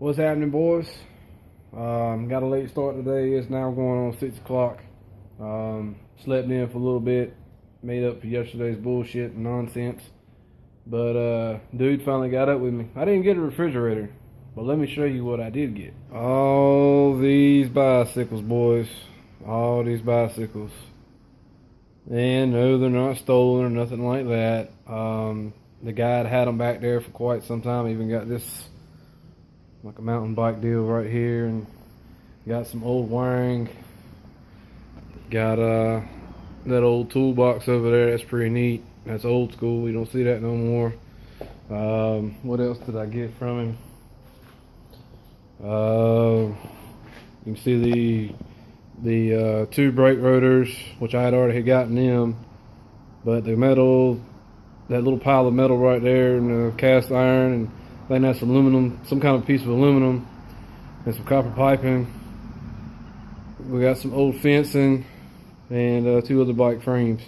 What's happening, boys? Got a late start today. It's now going on 6 o'clock. Slept in for a little bit, made up for yesterday's bullshit and nonsense. But dude finally got up with me. I didn't get a refrigerator, but let me show you what I did get. All these bicycles, boys. All these bicycles. And no, they're not stolen or nothing like that. The guy had them back there for quite some time. Even got this like a mountain bike deal right here, and got some old wiring. Got that old toolbox over there. That's pretty neat. That's old school. You don't see that no more. What else did I get from him? You can see the two brake rotors, which I had already gotten them, but the metal, that little pile of metal right there, and the cast iron, and I think that's aluminum, some kind of piece of aluminum, and some copper piping. We got some old fencing and two other bike frames.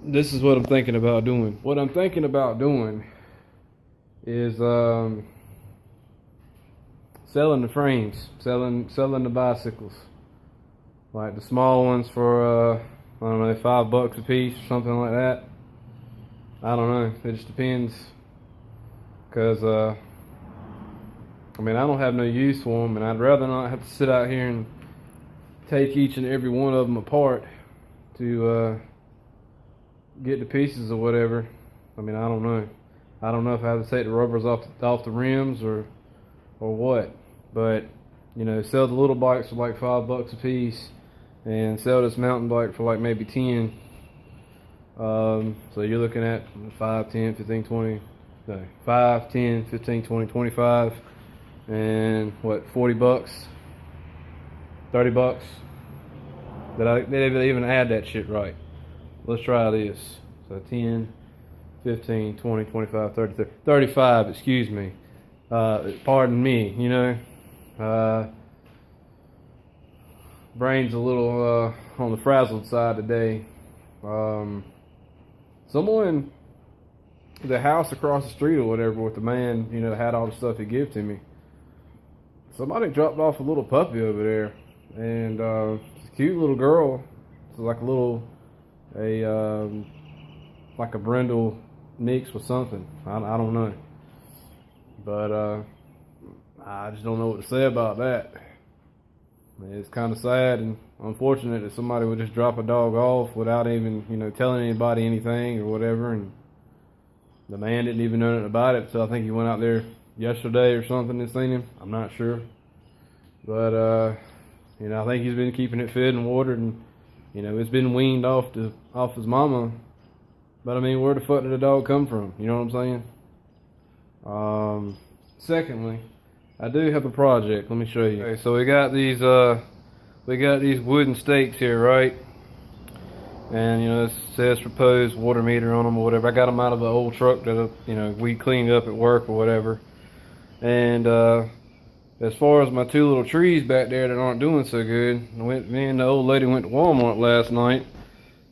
This is what I'm thinking about doing. What I'm thinking about doing is selling the frames, selling the bicycles, like the small ones for I don't know, $5 a piece or something like that. I don't know. It just depends, cause I mean, I don't have no use for them, and I'd rather not have to sit out here and take each and every one of them apart to get the pieces or whatever. I mean, I don't know. I don't know if I have to take the rubbers off the rims or what. But you know, sell the little bikes for like $5 a piece, and sell this mountain bike for like maybe 10. So you're looking at 5, 10, 15, 20, no, 5, 10, 15, 20, 25, and what, $40, $30? Did I even add that shit right? Let's try this. So 10, 15, 20, 25, 30, 35, excuse me. Pardon me, you know. Brain's a little on the frazzled side today. Someone, the house across the street or whatever, with the man, you know, that had all the stuff he gave to me, somebody dropped off a little puppy over there, and it's a cute little girl. It's like a little, like a brindle mixed with something. I don't know, but I just don't know what to say about that. It's kind of sad and unfortunate that somebody would just drop a dog off without even, you know, telling anybody anything or whatever. And the man didn't even know nothing about it, so I think he went out there yesterday or something and seen him. I'm not sure, but you know, I think he's been keeping it fed and watered, and you know, it's been weaned off his mama. But I mean, where the fuck did the dog come from? You know what I'm saying? Secondly, I do have a project. Let me show you. Okay, so we got these wooden stakes here, right? And you know, it says proposed water meter on them or whatever. I got them out of the old truck that you know, we cleaned up at work or whatever. And as far as my two little trees back there that aren't doing so good, me and the old lady went to Walmart last night,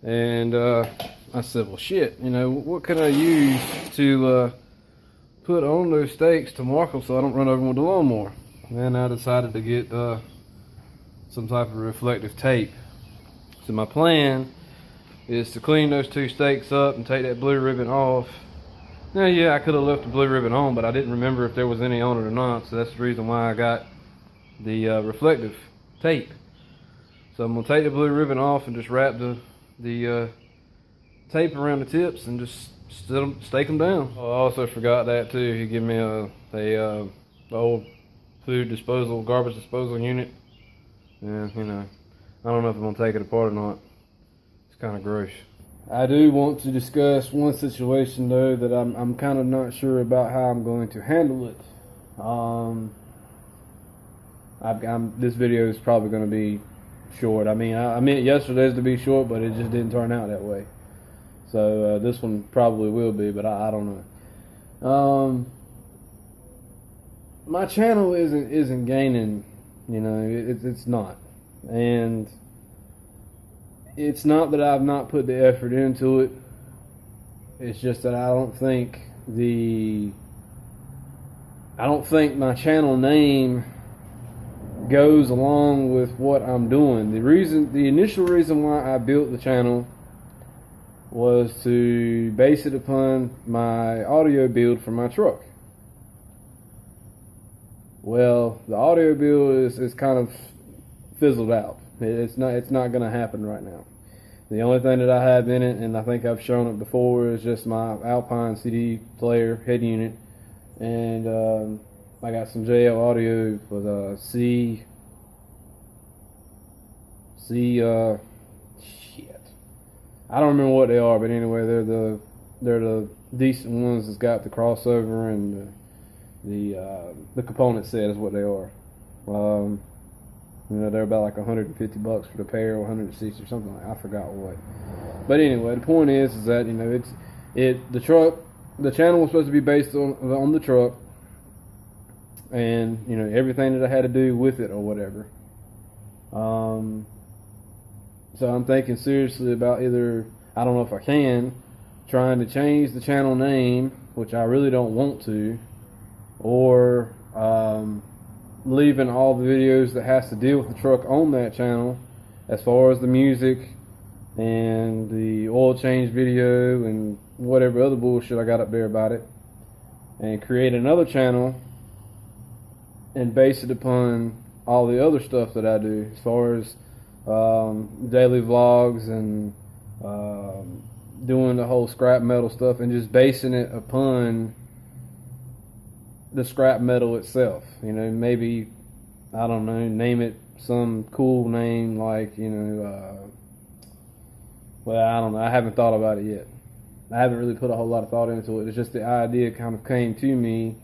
and I said, well, shit, you know, what could I use to put on those stakes to mark them so I don't run over them with the lawnmower? And then I decided to get some type of reflective tape. So my plan is to clean those two stakes up and take that blue ribbon off. Now, yeah, I could have left the blue ribbon on, but I didn't remember if there was any on it or not, so that's the reason why I got the reflective tape. So I'm going to take the blue ribbon off and just wrap the tape around the tips and just stake them down. Oh, I also forgot that too. He gave me a old garbage disposal unit. And you know, I don't know if I'm gonna take it apart or not. It's kind of gross. I do want to discuss one situation though that I'm kind of not sure about how I'm going to handle it. This video is probably going to be short. I mean, I meant yesterday's to be short, but it just didn't turn out that way. So this one probably will be, but I don't know. My channel isn't gaining, you know, it's not, and it's not that I've not put the effort into it. It's just that I don't think the I don't think my channel name goes along with what I'm doing. The initial reason why I built the channel was to base it upon my audio build for my truck. Well, the audio build is kind of fizzled out. It's not going to happen right now. The only thing that I have in it, and I think I've shown it before, is just my Alpine CD player head unit, and I got some JL audio with a shit. I don't remember what they are, but anyway, they're the decent ones that's got the crossover and the component set is what they are. They're about like $150 for the pair, or 160 or something like that. I forgot what. But anyway, the point is that the channel was supposed to be based on the truck, and everything that I had to do with it or whatever. So I'm thinking seriously about either, I don't know if I can, trying to change the channel name, which I really don't want to, or leaving all the videos that has to deal with the truck on that channel, as far as the music and the oil change video and whatever other bullshit I got up there about it, and create another channel and base it upon all the other stuff that I do, as far as daily vlogs and doing the whole scrap metal stuff, and just basing it upon the scrap metal itself. Maybe, I don't know, name it some cool name like, well, I don't know. I haven't thought about it yet. I haven't really put a whole lot of thought into it. It's just the idea kind of came to me,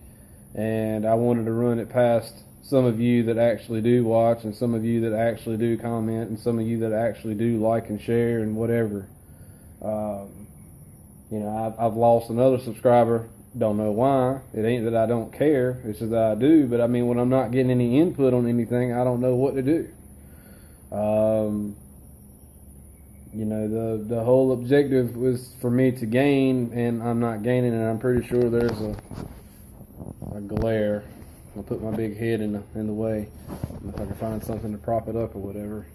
and I wanted to run it past some of you that actually do watch, and some of you that actually do comment, and some of you that actually do like and share and whatever. I've lost another subscriber. Don't know why. It ain't that I don't care. It's just that I do. But I mean, when I'm not getting any input on anything, I don't know what to do. The whole objective was for me to gain, and I'm not gaining, and I'm pretty sure there's a glare. I'll put my big head in the way. If I can find something to prop it up or whatever.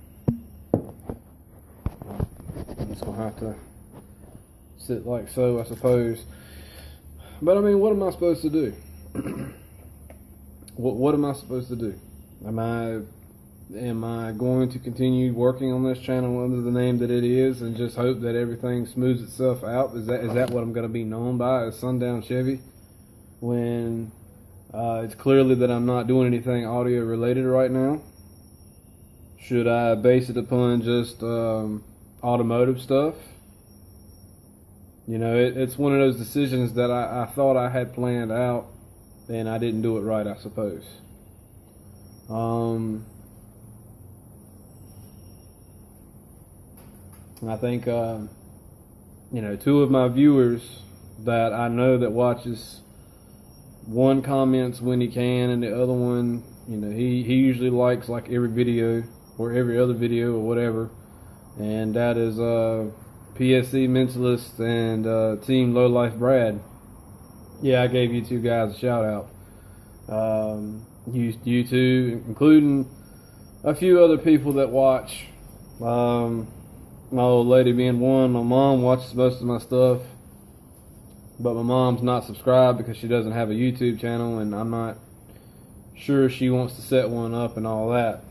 I'm just gonna have to sit like so, I suppose. But I mean, what am I supposed to do? What am I supposed to do? Am I going to continue working on this channel under the name that it is, and just hope that everything smooths itself out? Is that what I'm going to be known by, as Sundown Chevy? When it's clearly that I'm not doing anything audio related right now. Should I base it upon just automotive stuff? It's one of those decisions that I thought I had planned out, and I didn't do it right, I suppose. I think, two of my viewers that I know that watches, one comments when he can, and the other one, he usually likes like every video or every other video or whatever, and that is PSC Mentalist and Team Low Life Brad. Yeah, I gave you two guys a shout out. You two, including a few other people that watch. My old lady being one. My mom watches most of my stuff, but my mom's not subscribed because she doesn't have a YouTube channel, and I'm not sure she wants to set one up and all that.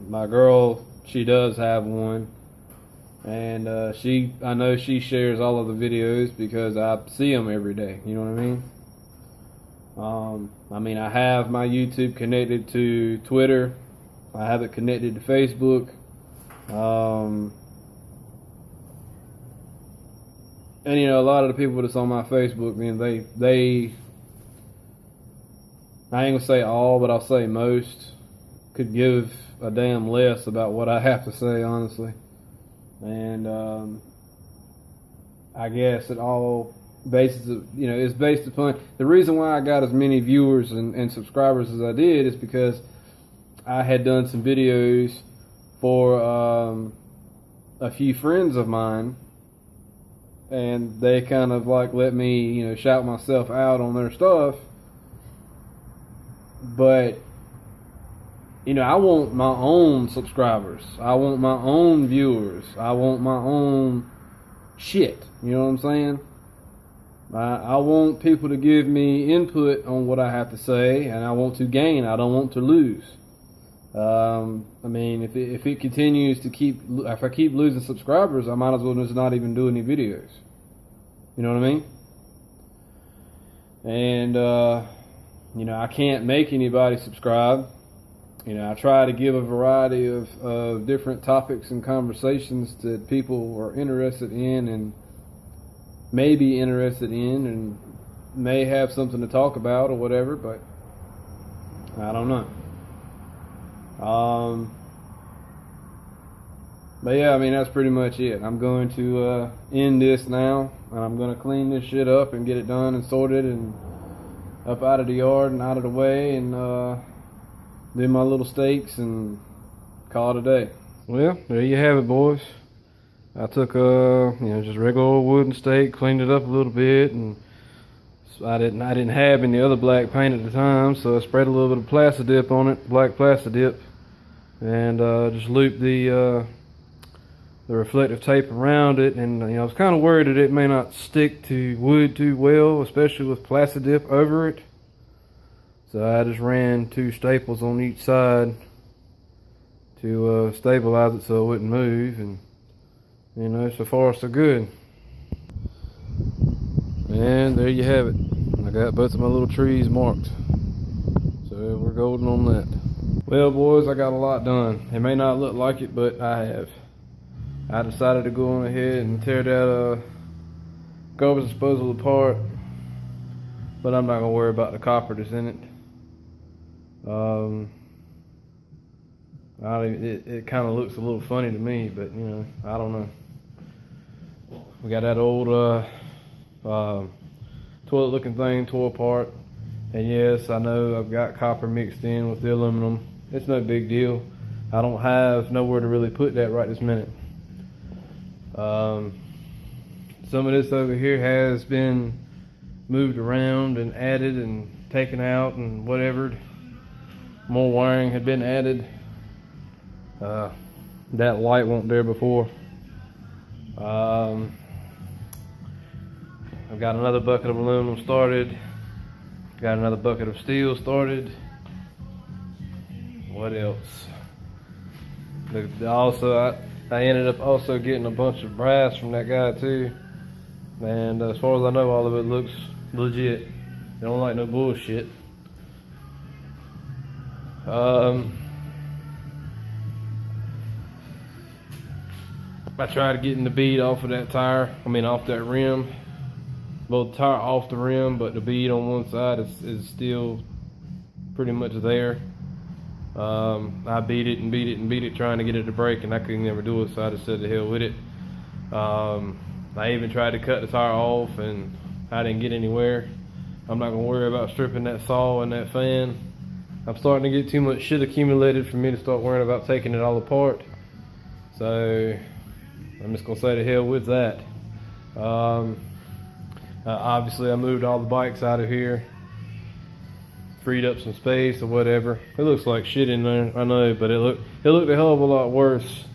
My girl, she does have one, and I know she shares all of the videos because I see them every day. You know what I mean? I have my YouTube connected to Twitter. I have it connected to Facebook. And a lot of the people that's on my Facebook, man, they I ain't gonna say all, but I'll say most could give a damn less about what I have to say, honestly. And I guess it all is based upon the reason why I got as many viewers and subscribers as I did is because I had done some videos for a few friends of mine, and they kind of like let me shout myself out on their stuff, But you know, I want my own subscribers. I want my own viewers. I want my own shit. You know what I'm saying? I want people to give me input on what I have to say, and I want to gain. I don't want to lose. I mean, if it continues to if I keep losing subscribers, I might as well just not even do any videos. You know what I mean? And you know, I can't make anybody subscribe. You know, I try to give a variety of different topics and conversations that people are interested in and may be interested in and may have something to talk about or whatever, but I don't know. But yeah, I mean, that's pretty much it. I'm going to end this now, and I'm going to clean this shit up and get it done and sorted and up out of the yard and out of the way, and do my little steaks and call it a day. Well, there you have it, boys. I took you know, just regular old wooden steak, cleaned it up a little bit, and so I didn't have any other black paint at the time, so I sprayed a little bit of Plastidip on it, black Plastidip, and just looped the reflective tape around it. And you know, I was kind of worried that it may not stick to wood too well, especially with Plastidip over it. So I just ran 2 staples on each side to stabilize it so it wouldn't move, and you know, so far so good. And there you have it. I got both of my little trees marked, so we're golden on that. Well, boys, I got a lot done. It may not look like it, but I have. I decided to go on ahead and tear that garbage disposal apart, but I'm not gonna worry about the copper that's in it. It kind of looks a little funny to me, but you know, I don't know. We got that old toilet looking thing tore apart, and yes, I know I've got copper mixed in with the aluminum. It's no big deal. I don't have nowhere to really put that right this minute. Some of this over here has been moved around and added and taken out and whatever. More wiring had been added. That light wasn't there before. I've got another bucket of aluminum started. Got another bucket of steel started. What else? I ended up also getting a bunch of brass from that guy too. And as far as I know, all of it looks legit. They don't like no bullshit. I tried getting the bead off of that tire. Off that rim. Well, the tire off the rim, but the bead on one side is still pretty much there. I beat it, trying to get it to break, and I couldn't never do it, so I just said to hell with it. I even tried to cut the tire off, and I didn't get anywhere. I'm not gonna worry about stripping that saw and that fan. I'm starting to get too much shit accumulated for me to start worrying about taking it all apart. So I'm just gonna say to hell with that. Obviously I moved all the bikes out of here, freed up some space or whatever. It looks like shit in there, I know, but it looked a hell of a lot worse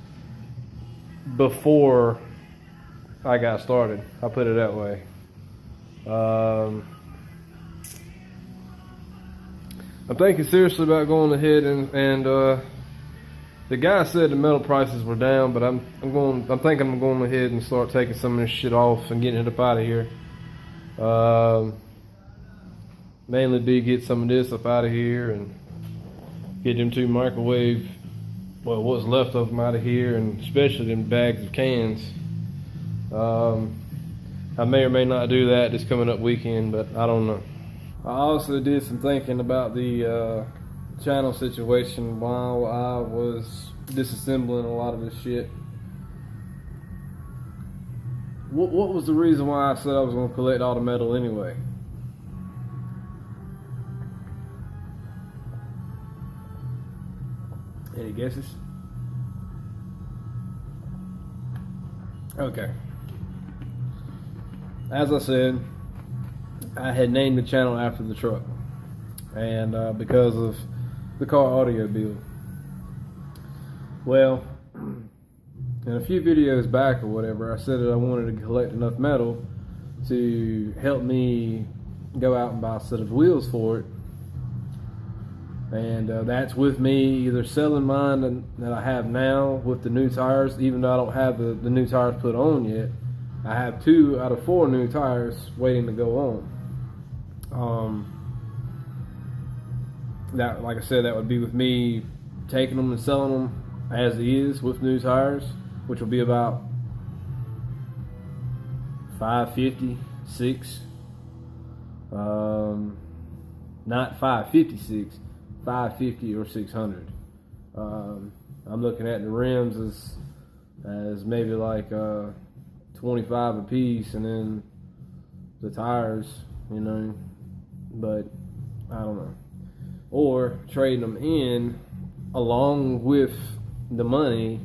before I got started. I'll put it that way. I'm thinking seriously about going ahead and the guy said the metal prices were down, but I'm thinking I'm going ahead and start taking some of this shit off and getting it up out of here. Mainly get some of this up out of here and get them 2 microwave, well, what's left of them out of here, and especially them bags of cans. I may or may not do that this coming up weekend, but I don't know. I also did some thinking about the channel situation while I was disassembling a lot of this shit. What was the reason why I said I was going to collect all the metal anyway? Any guesses? Okay. As I said, I had named the channel after the truck. and because of the car audio bill. Well, in a few videos back or whatever, I said that I wanted to collect enough metal to help me go out and buy a set of wheels for it. And that's with me either selling mine that I have now with the new tires, even though I don't have the new tires put on yet. I have 2 out of 4 new tires waiting to go on. That, like I said, that would be with me taking them and selling them as is with new tires, which will be about $550, $6. Not $556. $550 or $600. I'm looking at the rims as maybe like $25 a piece, and then the tires, but I don't know. Or trading them in along with the money,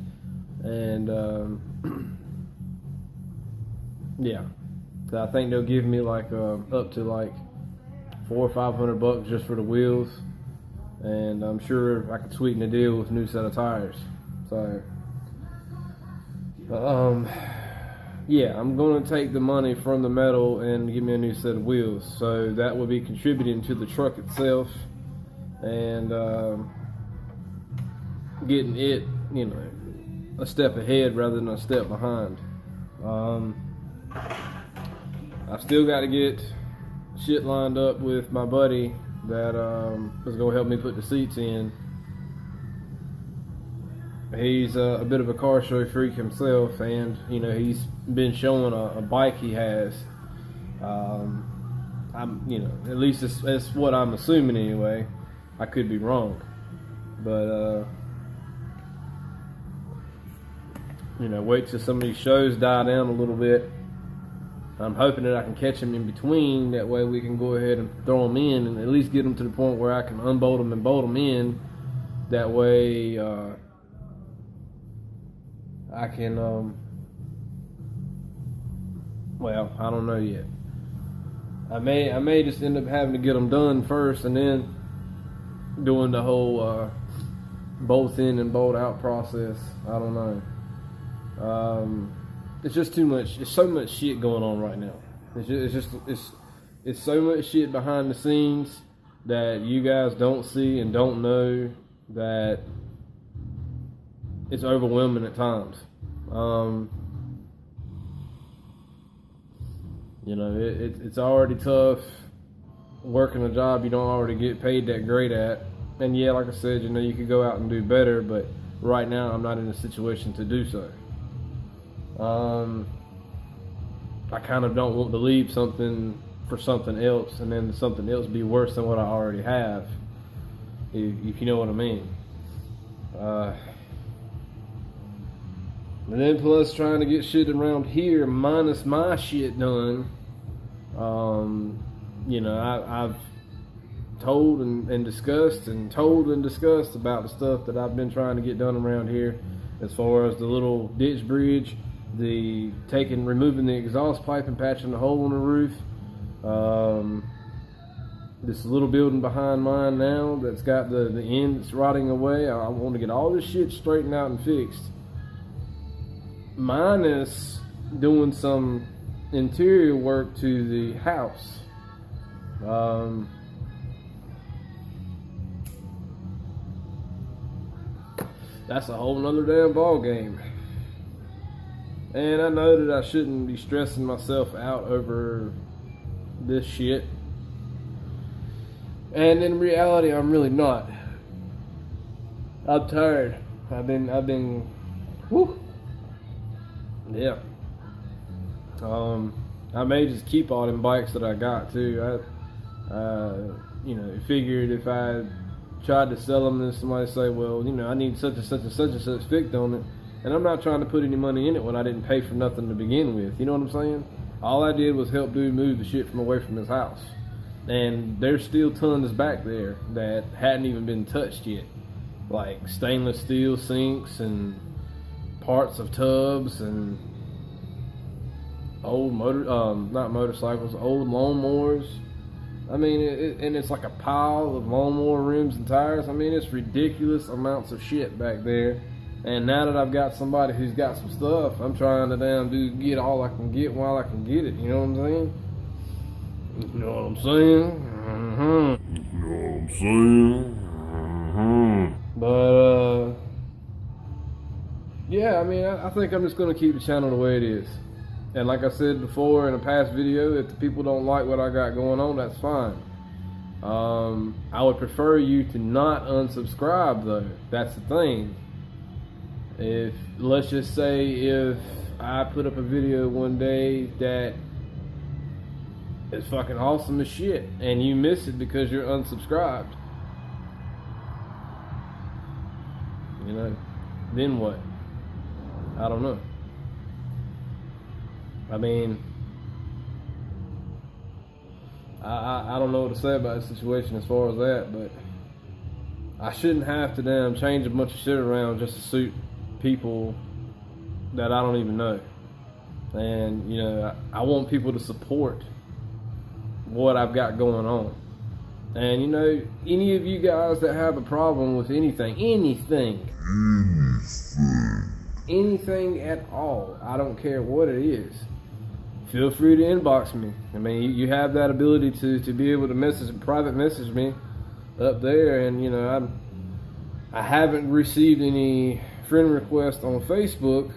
and yeah, so I think they'll give me like up to like $400 or $500 just for the wheels. And I'm sure I could sweeten the deal with a new set of tires. So, yeah, I'm going to take the money from the metal and give me a new set of wheels. So that will be contributing to the truck itself, and getting it, a step ahead rather than a step behind. I've still got to get shit lined up with my buddy that was going to help me put the seats in. He's a bit of a car show freak himself, and he's been showing a bike he has. At least it's what I'm assuming anyway. I could be wrong, but wait till some of these shows die down a little bit. I'm hoping that I can catch them in between. That way we can go ahead and throw them in and at least get them to the point where I can unbolt them and bolt them in. That way I can, well, I don't know yet. I may just end up having to get them done first and then doing the whole bolt in and bolt out process. I don't know. It's just too much. It's so much shit going on right now. It's so much shit behind the scenes that you guys don't see and don't know, that it's overwhelming at times. It's already tough working a job you don't already get paid that great at. And yeah, like I said, you could go out and do better, but right now I'm not in a situation to do so. I kind of don't want to leave something for something else, and then something else be worse than what I already have, if you know what I mean. And then plus trying to get shit around here minus my shit done. I've told and discussed about the stuff that I've been trying to get done around here, as far as the little ditch bridge, removing the exhaust pipe and patching the hole in the roof. This little building behind mine now that's got the end that's rotting away. I want to get all this shit straightened out and fixed, minus doing some interior work to the house. That's a whole nother damn ball game. And I know that I shouldn't be stressing myself out over this shit. And in reality, I'm really not. I'm tired. I've been, whew. Yeah. I may just keep all them bikes that I got too. Figured if I tried to sell them, then somebody say, well, I need such and such and such and such fixed on it. And I'm not trying to put any money in it when I didn't pay for nothing to begin with. You know what I'm saying? All I did was help dude move the shit from away from his house. And there's still tons back there that hadn't even been touched yet. Like stainless steel sinks and parts of tubs and old old lawnmowers I mean, and it's like a pile of lawnmower rims and tires. I mean, it's ridiculous amounts of shit back there. And now that I've got somebody who's got some stuff, I'm trying to get all I can get while I can get it. You know what I'm saying? You know what I'm saying? Mm-hmm. You know what I'm saying? Mm-hmm. But, yeah, I mean, I think I'm just going to keep the channel the way it is. And like I said before in a past video, if the people don't like what I got going on, that's fine. I would prefer you to not unsubscribe, though. That's the thing. If, let's just say, if I put up a video one day that is fucking awesome as shit, and you miss it because you're unsubscribed, you know, then what? I don't know. I mean, I don't know what to say about the situation as far as that, but I shouldn't have to damn change a bunch of shit around just to suit people that I don't even know. And, you know, I want people to support what I've got going on. And, you know, any of you guys that have a problem with anything at all, I don't care what it is, feel free to inbox me. I mean, you have that ability to be able to private message me up there. And, you know, I haven't received any friend requests on Facebook,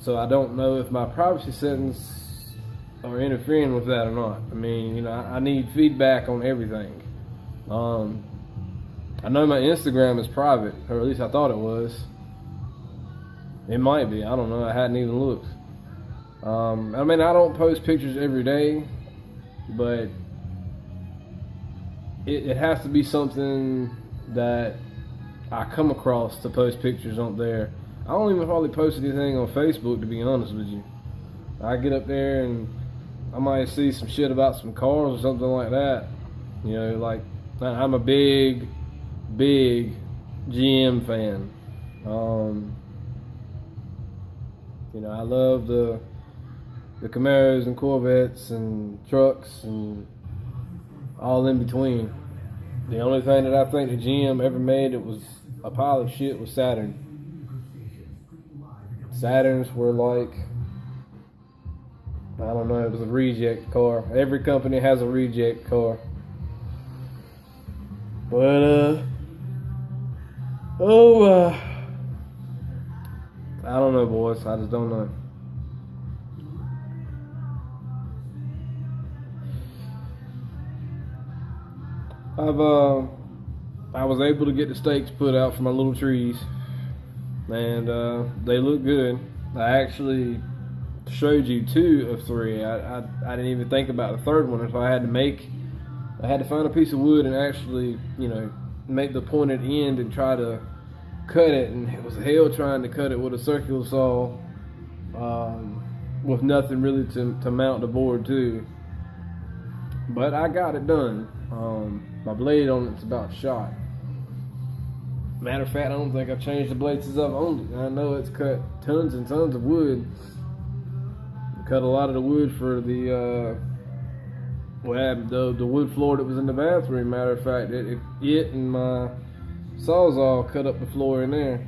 so I don't know if my privacy settings are interfering with that or not. I mean, you know, I need feedback on everything. I know my Instagram is private, or at least I thought it was. It might be, I don't know, I hadn't even looked. I mean, I don't post pictures every day, but it has to be something that I come across to post pictures on there. I don't even hardly post anything on Facebook, to be honest with you. I get up there and I might see some shit about some cars or something like that. You know, like, I'm a big GM fan. You know, I love the Camaros and Corvettes and trucks and all in between. The only thing that I think the GM ever made that was a pile of shit was Saturn. Saturns were like, I don't know, it was a reject car. Every company has a reject car. But, I don't know, boys. I just don't know. I was able to get the stakes put out for my little trees, and they look good. I actually showed you 2 of 3. I didn't even think about the third one. If I had to find a piece of wood and actually, you know, make the pointed end and try to cut it, and it was hell trying to cut it with a circular saw, with nothing really to mount the board to. But I got it done. My blade on it's about shot. Matter of fact, I don't think I've changed the blade since I've owned it. I know it's cut tons and tons of wood. Cut a lot of the wood for the wood floor that was in the bathroom. Matter of fact, it and my Sawzall cut up the floor in there.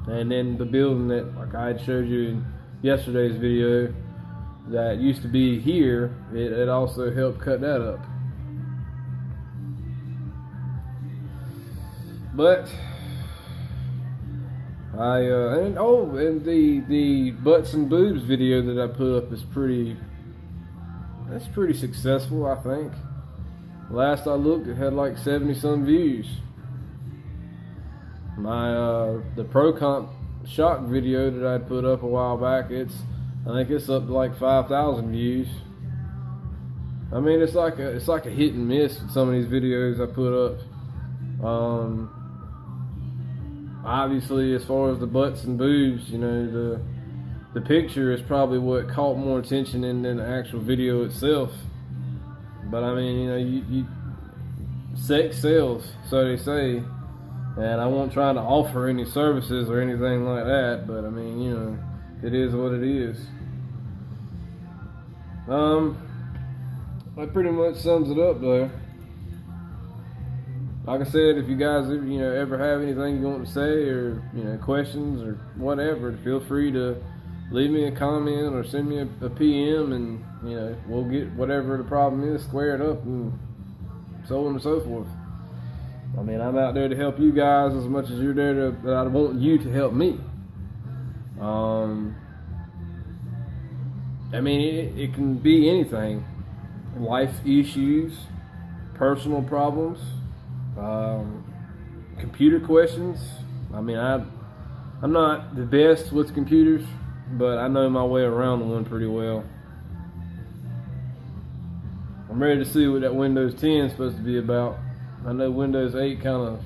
And then the building that, like I had showed you in yesterday's video, that used to be here, it also helped cut that up. But and the butts and boobs video that I put up is pretty successful, I think. Last I looked, it had like 70 some views. My the Pro Comp shock video that I put up a while back, I think it's up to like 5,000 views. I mean, it's like a hit and miss with some of these videos I put up. Obviously, as far as the butts and boobs, you know, the picture is probably what caught more attention than the actual video itself. But I mean, you know, you sex sells, so they say. And I won't try to offer any services or anything like that, but I mean, you know, it is what it is. that pretty much sums it up though. Like I said, if you guys ever have anything you want to say, or questions or whatever, feel free to leave me a comment or send me a PM, and we'll get whatever the problem is squared up, and so on and so forth. I mean, I'm out there to help you guys as much as you're there that I want you to help me. I mean, it can be anything. Life issues, personal problems, computer questions. I mean, I'm not the best with computers, but I know my way around one pretty well. I'm ready to see what that Windows 10 is supposed to be about. I know Windows 8 kind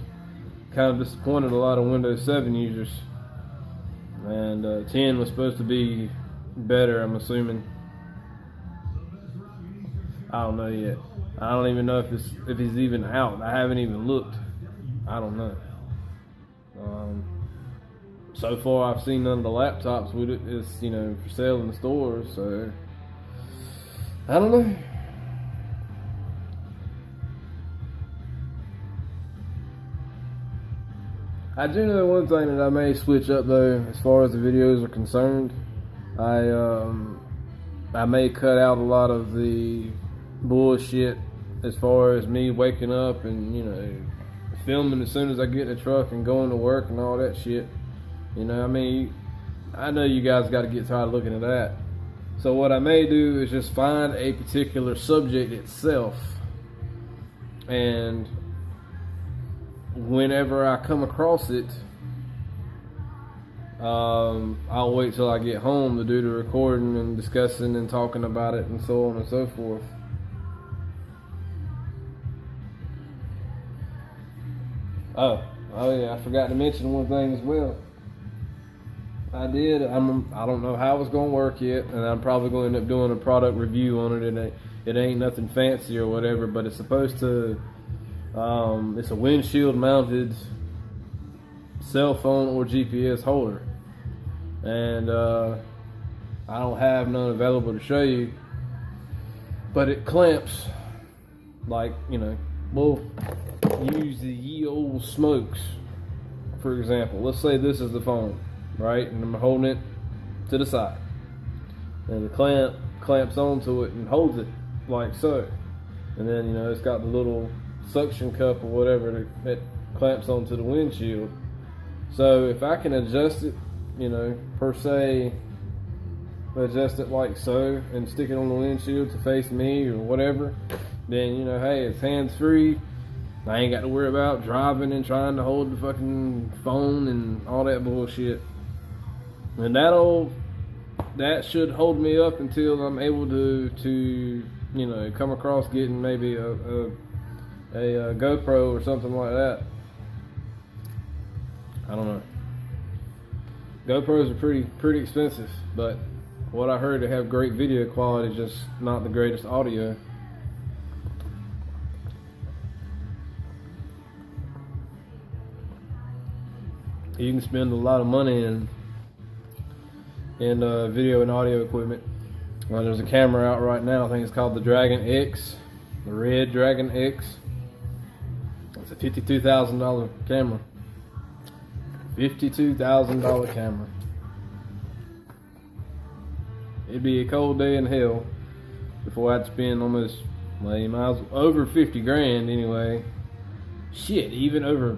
of disappointed a lot of Windows 7 users, and 10 was supposed to be better, I'm assuming. I don't know yet. I don't even know if he's even out. I haven't even looked. I don't know. So far, I've seen none of the laptops with it. It's for sale in the stores. So I don't know. I do know one thing that I may switch up though, as far as the videos are concerned. I may cut out a lot of the bullshit as far as me waking up and filming as soon as I get in the truck and going to work and all that shit. I mean, I know you guys got to get tired of looking at that. So what I may do is just find a particular subject itself, and whenever I come across it, I'll wait till I get home to do the recording and discussing and talking about it and so on and so forth. Oh yeah, I forgot to mention one thing as well. I don't know how it's gonna work yet, and I'm probably gonna end up doing a product review on it. It ain't nothing fancy or whatever, but it's supposed to. It's a windshield mounted cell phone or GPS holder, and I don't have none available to show you, but it clamps like we'll use the ye old smokes for example. Let's say this is the phone, right, and I'm holding it to the side, and the clamp clamps onto it and holds it like so, and then it's got the little suction cup or whatever that clamps onto the windshield. So if I can adjust it, per se, adjust it like so and stick it on the windshield to face me or whatever, then hey, it's hands free. I ain't got to worry about driving and trying to hold the fucking phone and all that bullshit. And that should hold me up until I'm able to come across getting maybe a GoPro or something like that. I don't know. GoPros are pretty expensive, but what I heard, they have great video quality, just not the greatest audio. You can spend a lot of money in video and audio equipment. Well, there's a camera out right now. I think it's called the Dragon X, the Red Dragon X. It's a $52,000 camera. $52,000 camera. It'd be a cold day in hell before I'd spend almost, miles over 50 grand anyway. Shit, even over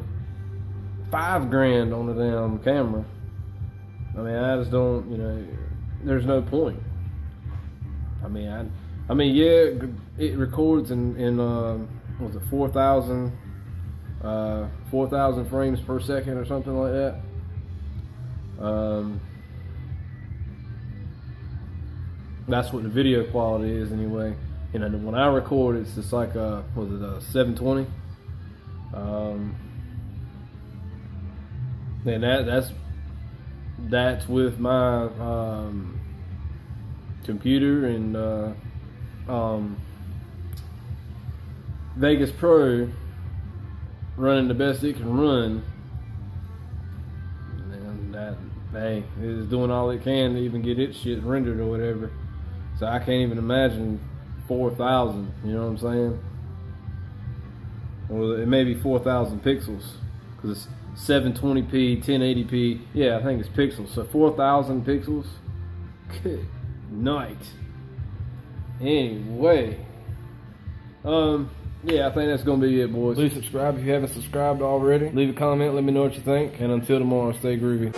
5 grand on a damn camera. I mean, I just don't, there's no point. I mean, yeah, it records in was it 4,000 frames per second or something like that. That's what the video quality is anyway. When I record, it's just like a 720. And that's with my computer and Vegas Pro running the best it can run, and that it is doing all it can to even get its shit rendered or whatever. So I can't even imagine 4,000. You know what I'm saying? Well, it may be 4,000 pixels because it's 720p, 1080p. Yeah, I think it's pixels. So 4,000 pixels. Good night. Anyway, yeah, I think that's gonna be it, boys. Please subscribe if you haven't subscribed already. Leave a comment. Let me know what you think. And until tomorrow, stay groovy.